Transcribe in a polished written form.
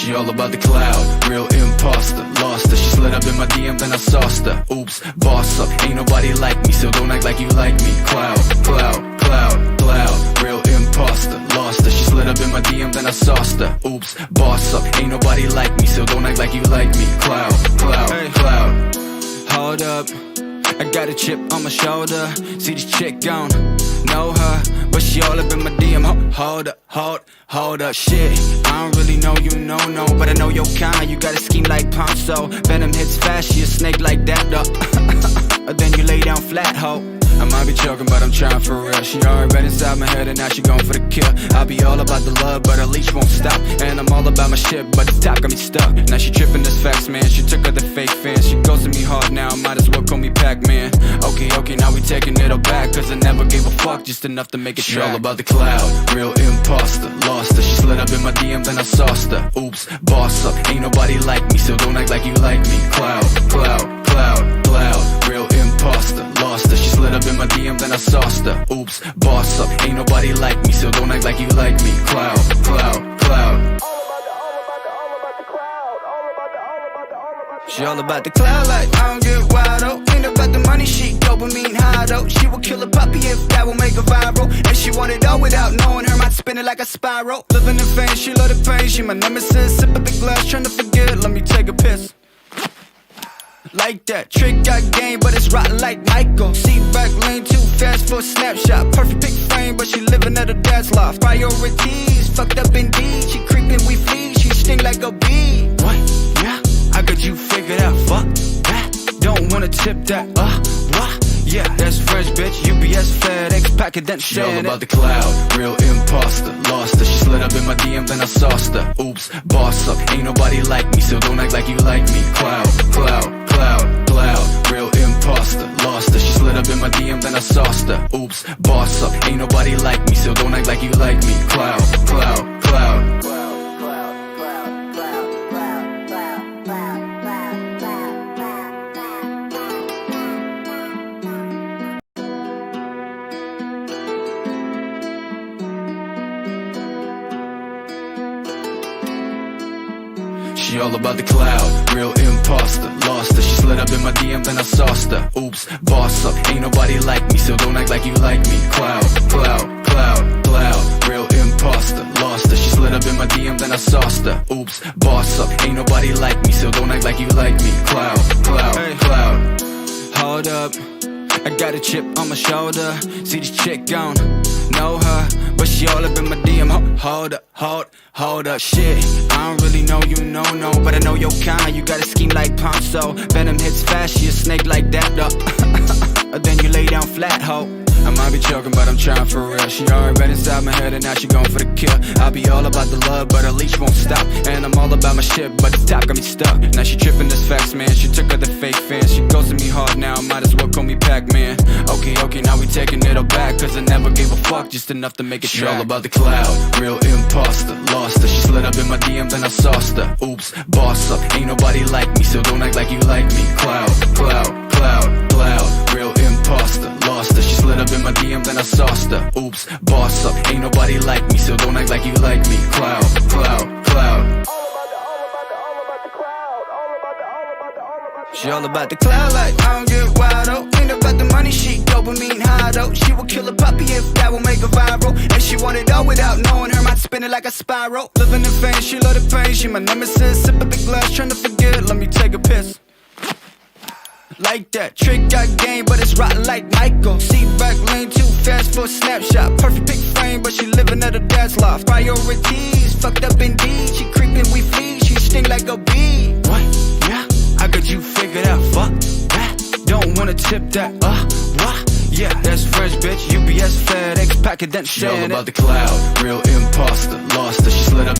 She all about the cloud, real imposter. Lost her, she slid up in my DM, then I sauced her. Oops, boss up, ain't nobody like me, so don't act like you like me. Cloud, cloud, cloud, cloud, real imposter. Lost her, she slid up in my DM, then I sauced her. Oops, boss up, ain't nobody like me, so don't act like you like me. Cloud, cloud, hey, cloud. Hold up, I got a chip on my shoulder. See this chick gone, know her, but she all up in my DM. Hold up, hold up, shit. I don't really know you, no, but I know your kind. You got a scheme like Ponzo. Venom hits fast, she a snake like that, though. Then you lay down flat, ho. I might be joking, but I'm trying for real. She already read inside my head and now she going for the kill. I'll be all about the love, but her leash won't stop. And I'm all about my shit, but the top got me stuck. Now she tripping this facts, man. She took her the fake fans. She goes to me hard now, might as well call me Pac-Man. Okay, now we taking it all back, cause I never gave a fuck, just enough to make it track. She all about the cloud, real imposter. Lost her, she slid up in my DM, then I sauced her. Oops, boss up, ain't nobody like me, so don't act like you like me. Cloud, cloud, cloud, cloud, real imposter. Lost her, she slid up in my DM, then I sauced her. Oops, boss up, ain't nobody like me, so don't act like you like me. Cloud, cloud, cloud. She all about the cloud, like I don't get wild, oh. Ain't about the money, she dopamine high, though. She will kill a puppy if that will make her viral. And she want it all without knowing her mind spinning like a spiral. Living in pain, she love the pain, she my nemesis. Sip a big glass, trying to forget, let me take a piss. Like that, trick got game, but it's rotten like Michael. See back lane too fast for a snapshot. Perfect pick frame, but she living at her dad's loft. Priorities, fucked up indeed. She creeping, we flee, she sting like a bee. What? Yeah, I got you figured out, fuck that. Don't wanna tip that, what? Yeah, that's French, bitch, UPS, FedEx, packet, then she all about the cloud, real imposter. Lost her, she slid up in my DM, then I sauced her. Oops, boss up, ain't nobody like me, so don't act like you like me. Cloud, cloud, cloud, cloud, real imposter. Lost her, she slid up in my DM, then I sauced her. Oops, boss up, ain't nobody like me, so don't act like you like me. Cloud, cloud, cloud. She all about the cloud, real imposter. Lost her, she slid up in my DM, then I sauced her. Oops, boss up, ain't nobody like me, so don't act like you like me. Cloud, cloud, cloud, cloud, real imposter. Lost her, she slid up in my DM, then I sauced her. Oops, boss up, ain't nobody like me, so don't act like you like me. Cloud, cloud, hey, cloud. Hold up, I got a chip on my shoulder. See this chick gone, know her, but she all up in my DM. Hold up, shit. I don't really know you, no, but I know your kind. You got a scheme like Ponzo. Venom hits fast, she a snake like that, though. Then you lay down flat, ho. I might be joking, but I'm trying for real. She already read inside my head and now she going for the kill. I'll be all about the love, but her leash won't stop. And I'm all about my shit, but the top got me stuck. Now she tripping this facts, man. She took her the fake fans. She goes to me hard now, might as well call me Pac-Man. Okay, now we taking it all back, cause I never gave a fuck, just enough to make it track. She all about the cloud, real imposter. Lost her, she slid up in my DM, then I sauced her. Oops, boss up, ain't nobody like me, so don't act like you like me. Cloud, cloud, cloud, cloud, real imposter. Lost her, she slid up in my DM, then I sauced her. Oops, boss up, ain't nobody like me, so don't act like you like me. Cloud, cloud, cloud. She all about the cloud, like I don't get wild, oh. Ain't about the money, she dopamine high, though. She will kill a puppy if that will make her viral. And she want it all without knowing her mind spinning like a spiral. Living in pain, she love the pain, she my nemesis. Sip a big glass, trying to forget, let me take a piss. Like that, trick got game, but it's rotten like Michael. See back lane too fast for a snapshot. Perfect pick frame, but she living at her dad's loft. Priorities, fucked up indeed. She creeping, we flee, she sting like a bee. What? Yeah, I got you figured out, fuck that. Don't wanna tip that, what? Yeah, that's French, bitch, UPS, FedEx, packet, then she all about the cloud, real imposter. Lost her, she slid up